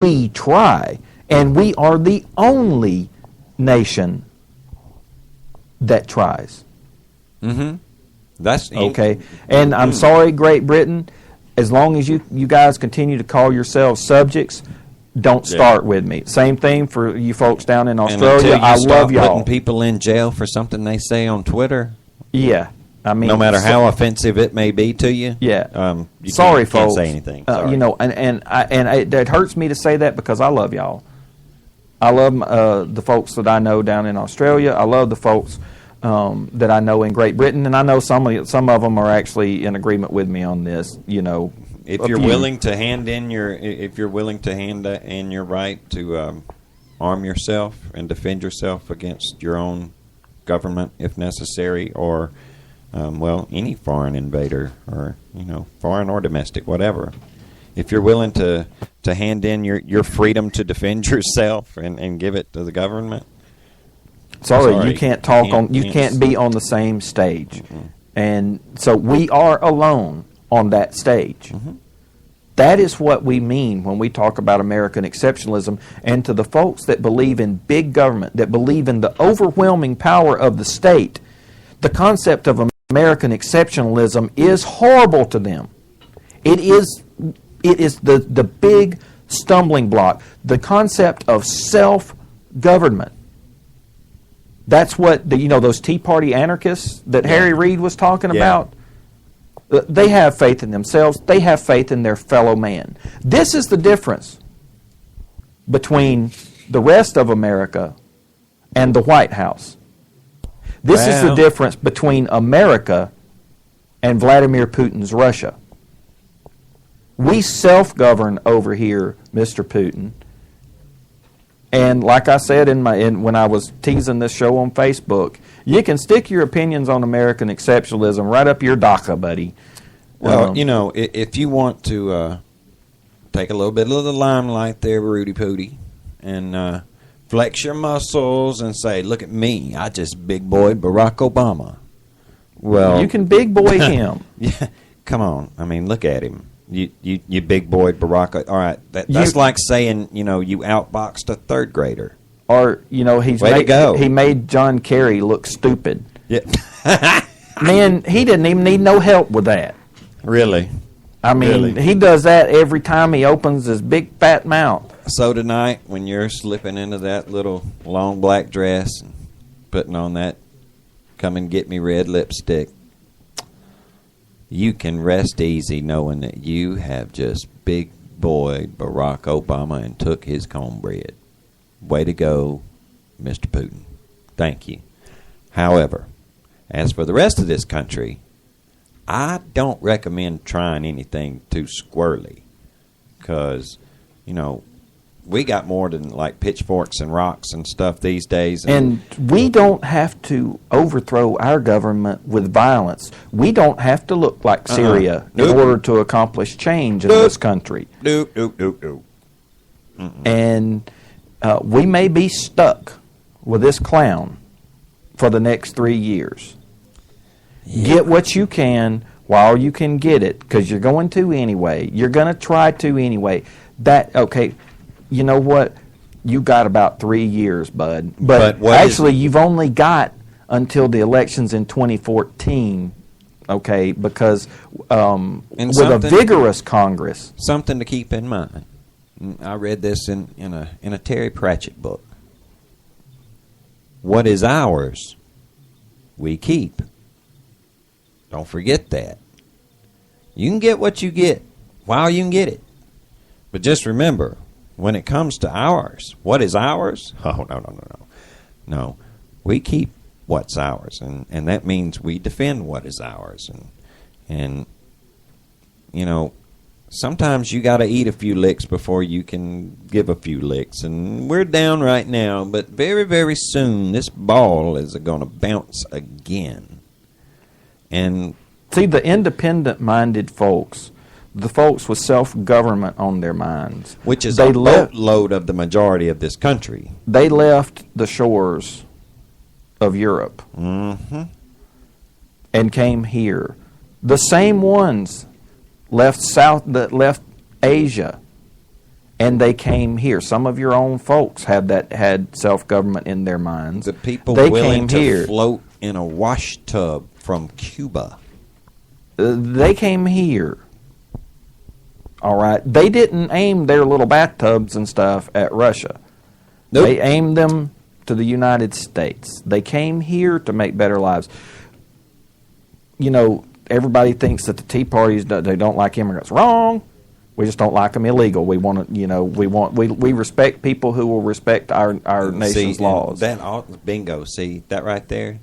we try, and we are the only nation that tries. Mm-hmm. That's okay. And I'm sorry, Great Britain, as long as you guys continue to call yourselves subjects, don't start with me. Same thing for you folks down in Australia. I love y'all. Putting people in jail for something they say on Twitter. Yeah. I mean, no matter how offensive it may be to you. Yeah. You sorry, can't folks. Say anything. Sorry. And it hurts me to say that because I love y'all. I love the folks that I know down in Australia. I love the folks that I know in Great Britain, and I know some of them are actually in agreement with me on this. If you're willing to hand in your right to arm yourself and defend yourself against your own government, if necessary, or any foreign invader, or foreign or domestic, whatever. If you're willing to hand in your freedom to defend yourself and give it to the government, sorry, you can't can't be on the same stage. Mm-hmm. And so we are alone on that stage. Mm-hmm. That is what we mean when we talk about American exceptionalism. And to the folks that believe in big government, that believe in the overwhelming power of the state, the concept of American exceptionalism is horrible to them. It is the big stumbling block. The concept of self-government. That's what those Tea Party anarchists that Harry Reid was talking about. They have faith in themselves. They have faith in their fellow man. This is the difference between the rest of America and the White House. This is the difference between America and Vladimir Putin's Russia. We self-govern over here, Mr. Putin. And like I said when I was teasing this show on Facebook, you can stick your opinions on American exceptionalism right up your dacha, buddy. Well, if you want to take a little bit of the limelight there, Rudy Pooty, and flex your muscles and say, look at me, I just big boyed Barack Obama. Well, you can big boy him. Yeah, come on. I mean, look at him. You big boyed Barack. All right, that's like saying you outboxed a third grader. Or he made John Kerry look stupid. Yeah, man, he didn't even need no help with that. Really? I mean, he does that every time he opens his big fat mouth. So tonight, when you're slipping into that little long black dress and putting on that "Come and Get Me" red lipstick, you can rest easy knowing that you have just big boyed Barack Obama and took his cornbread. Way to go, Mr. Putin. Thank you. However, as for the rest of this country, I don't recommend trying anything too squirrely because, we got more than like pitchforks and rocks and stuff these days. And we don't have to overthrow our government with violence. We don't have to look like Syria in order to accomplish change in this country. And we may be stuck with this clown for the next 3 years. Yeah. Get what you can while you can get it, because you're going to anyway. You're going to try to anyway. You know what? You got about 3 years, bud. But actually, you've only got until the elections in 2014, okay? Because with a vigorous Congress. Something to keep in mind. I read this in a Terry Pratchett book. What is ours, we keep. Don't forget that. You can get what you get while you can get it. But just remember, when it comes to ours, what is ours? Oh, no. No, we keep what's ours. And that means we defend what is ours. And sometimes you got to eat a few licks before you can give a few licks. And we're down right now, but very, very soon this ball is going to bounce again. And see, the independent-minded folks, the folks with self-government on their minds, which is a boatload of the majority of this country, they left the shores of Europe and came here. The same ones left Asia and they came here. Some of your own folks had self-government in their minds. The people they willing came to here. float in a wash tub from Cuba. They came here. All right. They didn't aim their little bathtubs and stuff at Russia. Nope. They aimed them to the United States. They came here to make better lives. You know, everybody thinks that the Tea Parties, they don't like immigrants. Wrong. We just don't like them illegal. We want to, you know, we respect people who will respect our nation's laws. Bingo. See that right there.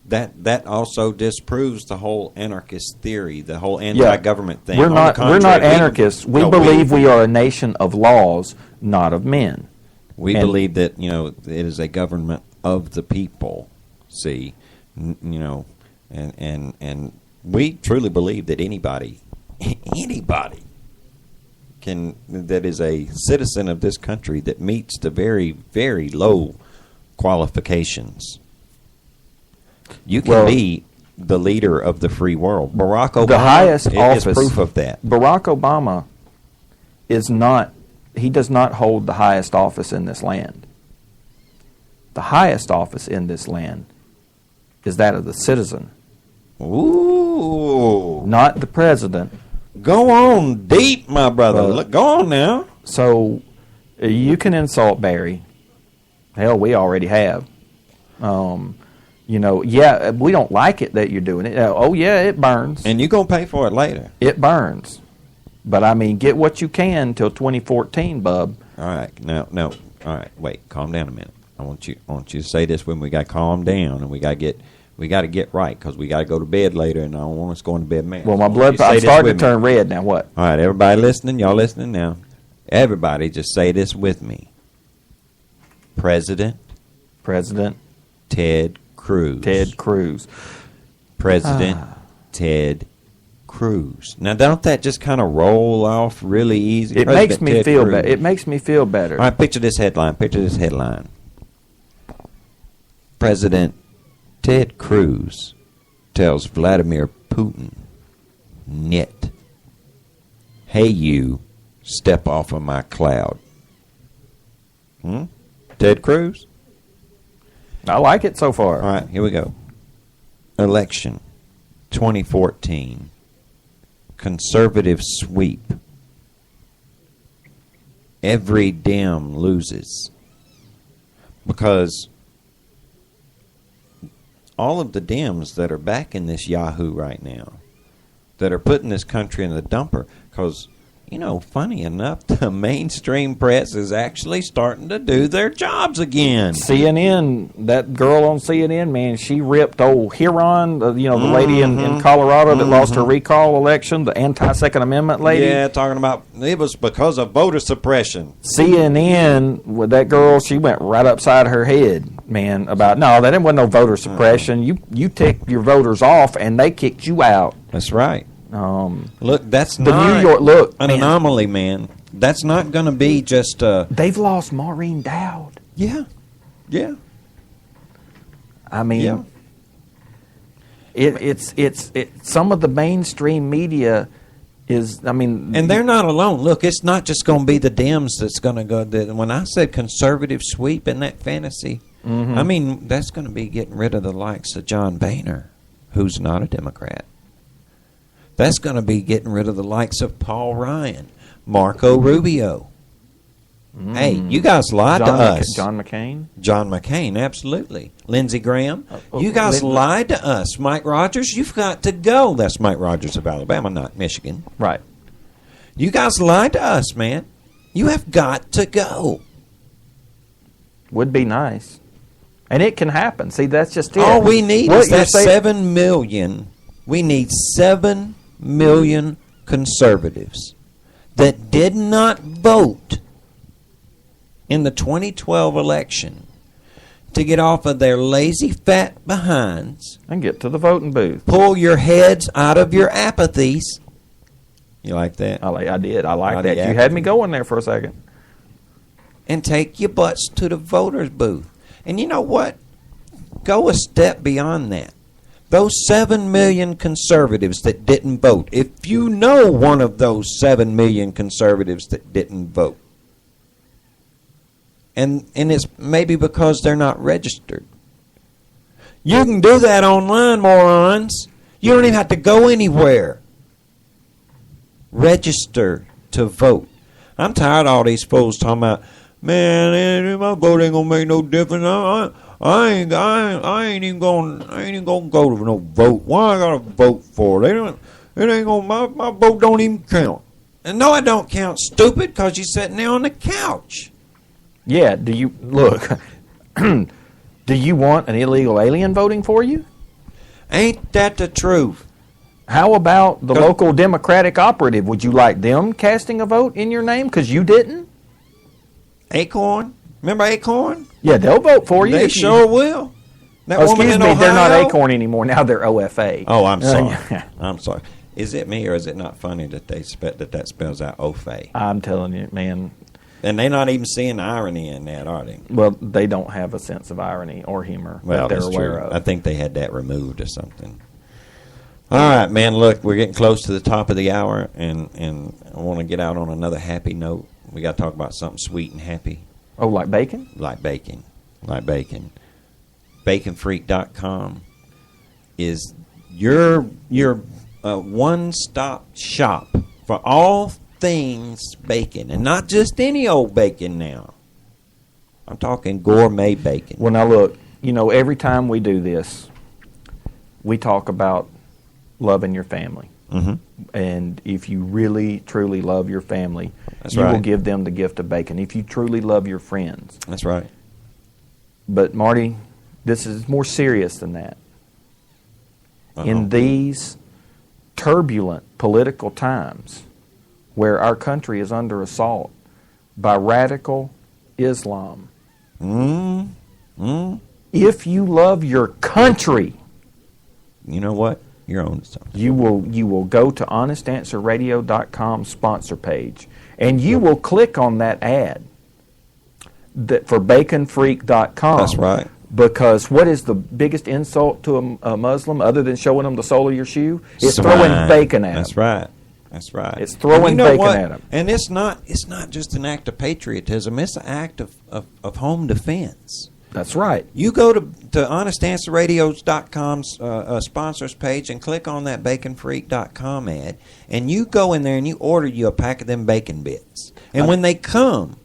That also disproves the whole anarchist theory, the whole anti-government thing. We're not anarchists. We believe we are a nation of laws, not of men. We believe that, you know, it is a government of the people. See, you know, and we truly believe that anybody that is a citizen of this country that meets the very, very low qualifications. You can be the leader of the free world. Barack Obama the highest office, is proof of that. Barack Obama does not hold the highest office in this land. The highest office in this land is that of the citizen. Ooh. Not the president. Go on deep, my brother. Go on now. So, you can insult Barry. Hell, we already have. You know, yeah, we don't like it that you're doing it. Oh, yeah, it burns. And you're going to pay for it later. It burns. But, I mean, get what you can till 2014, bub. All right. No. All right. Wait. Calm down a minute. I want you to say this when we got to calm down and we got to get right because we got to go to bed later and I don't want us going to bed mad. Well, my blood, I'm starting to turn red now. What? All right. Everybody listening? Y'all listening now? Everybody just say this with me. President Ted Cruz. President Ted Cruz. Now, don't that just kind of roll off really easy? It makes me feel better. It makes me feel better. All right, picture this headline. President Ted Cruz tells Vladimir Putin, "Nit. Hey, you, step off of my cloud." Ted Cruz? I like it so far. All right, here we go. Election 2014. Conservative sweep. Every Dem loses. Because all of the Dems that are back in this Yahoo right now, that are putting this country in the dumper, because, you know, funny enough, the mainstream press is actually starting to do their jobs again. CNN, that girl on CNN, man, she ripped old Huron, the lady in Colorado that lost her recall election, the anti-Second Amendment lady. Yeah, talking about it was because of voter suppression. CNN, with that girl, she went right upside her head, man, about, no, that wasn't no voter suppression. You ticked your voters off, and they kicked you out. That's right. Look, that's the not New York an anomaly, man. That's not going to be just. They've lost Maureen Dowd. Yeah. I mean, it's some of the mainstream media is. I mean, and they're not alone. Look, it's not just going to be the Dems that's going to go. When I said conservative sweep in that fantasy, I mean that's going to be getting rid of the likes of John Boehner, who's not a Democrat. That's going to be getting rid of the likes of Paul Ryan, Marco Rubio. Hey, you guys lied to us. John McCain? John McCain, absolutely. Lindsey Graham. You guys lied to us. Mike Rogers, you've got to go. That's Mike Rogers of Alabama, not Michigan. Right. You guys lied to us, man. You have got to go. Would be nice. And it can happen. See, that's just it. All we need is that 7 million. We need 7 million conservatives that did not vote in the 2012 election to get off of their lazy fat behinds and get to the voting booth. Pull your heads out of your apathies. You like that? I did. I like that. You had me going there for a second. And take your butts to the voters booth. And you know what? Go a step beyond that. Those 7 million conservatives that didn't vote, if you know one of those 7 million conservatives that didn't vote, And it's maybe because they're not registered. You can do that online, morons. You don't even have to go anywhere. Register to vote. I'm tired of all these fools talking about, man, my vote ain't gonna make no difference. I ain't even gonna go to no vote. Why I gotta vote for? It ain't gonna. My vote don't even count. And no, it don't count, stupid, because you're sitting there on the couch. Yeah. Do you look? Do you want an illegal alien voting for you? Ain't that the truth? How about the local Democratic operative? Would you like them casting a vote in your name because you didn't? Acorn? Remember Acorn? Yeah, they'll vote for you. They sure will. That oh, woman excuse in me, Ohio? they're not Acorn anymore. Now they're OFA. Oh, I'm sorry. I'm sorry. Is it me or is it not funny that that spells out OFA? I'm telling you, man. And they're not even seeing the irony in that, are they? Well, they don't have a sense of irony or humor that they're aware of. I think they had that removed or something. All right, man, look, we're getting close to the top of the hour, and I want to get out on another happy note. We got to talk about something sweet and happy. Oh, like bacon? Like bacon. Like bacon. BaconFreak.com is your one-stop shop for all things bacon, and not just any old bacon now. I'm talking gourmet bacon. Well, now look, every time we do this, we talk about loving your family. Mm-hmm. And if you really, truly love your family, That's you right. will give them the gift of bacon. If you truly love your friends. That's right. But, Marty, this is more serious than that. Uh-oh. In these turbulent political times where our country is under assault by radical Islam, if you love your country, you know what? You're on something. You will go to honestanswerradio.com sponsor page, and you will click on that ad for baconfreak.com. That's right. Because what is the biggest insult to a Muslim other than showing them the sole of your shoe? It's Swine. throwing bacon at them. That's right. That's right. It's throwing bacon at them. And it's not just an act of patriotism. It's an act of home defense. That's right. You go to honestanswerradios.com's sponsors page and click on that baconfreak.com ad, and you go in there and you order you a pack of them bacon bits. And when they come,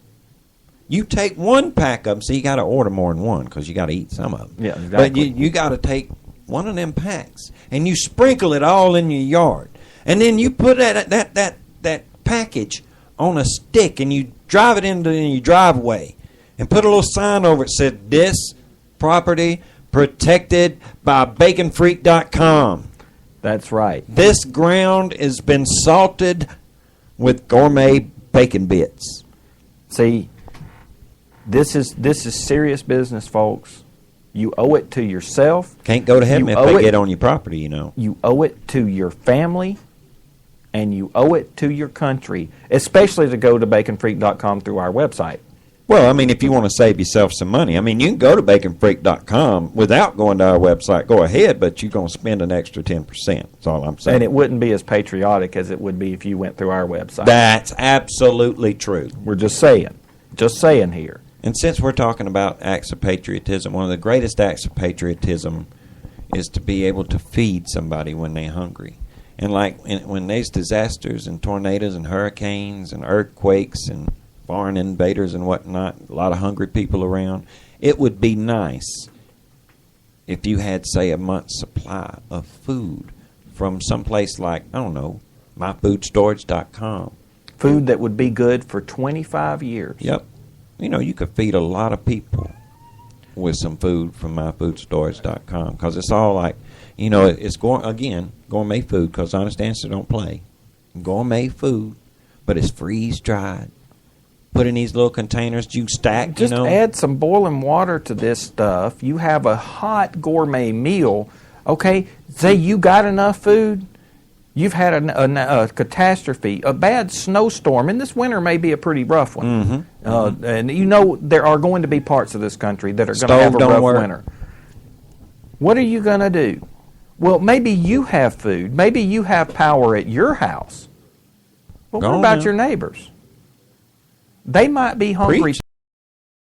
you take one pack of them. So you got to order more than one because you got to eat some of them. Yeah, exactly. But you got to take one of them packs and you sprinkle it all in your yard, and then you put that package on a stick and you drive it into your driveway. And put a little sign over it that said, "This property protected by baconfreak.com." That's right. This ground has been salted with gourmet bacon bits. See, this is serious business, folks. You owe it to yourself. Can't go to heaven if they get on your property, You owe it to your family, and you owe it to your country, especially to go to baconfreak.com through our website. Well, I mean, if you want to save yourself some money, I mean, you can go to baconfreak.com without going to our website. Go ahead, but you're going to spend an extra 10%. That's all I'm saying. And it wouldn't be as patriotic as it would be if you went through our website. That's absolutely true. We're just saying here. And since we're talking about acts of patriotism, one of the greatest acts of patriotism is to be able to feed somebody when they're hungry. And when there's disasters and tornadoes and hurricanes and earthquakes and foreign invaders and whatnot, a lot of hungry people around, it would be nice if you had, say, a month's supply of food from someplace like, I don't know, myfoodstorage.com. Food that would be good for 25 years. Yep. You could feed a lot of people with some food from myfoodstorage.com because it's all like, it's gourmet food because Honest Answer don't play. Gourmet food, but it's freeze-dried. Put in these little containers you stack, Just add some boiling water to this stuff. You have a hot gourmet meal. Okay, say you got enough food. You've had a catastrophe, a bad snowstorm, and this winter may be a pretty rough one. Mm-hmm. And there are going to be parts of this country that are going to have a rough winter. What are you going to do? Well, maybe you have food. Maybe you have power at your house. But what about your neighbors? They might be hungry.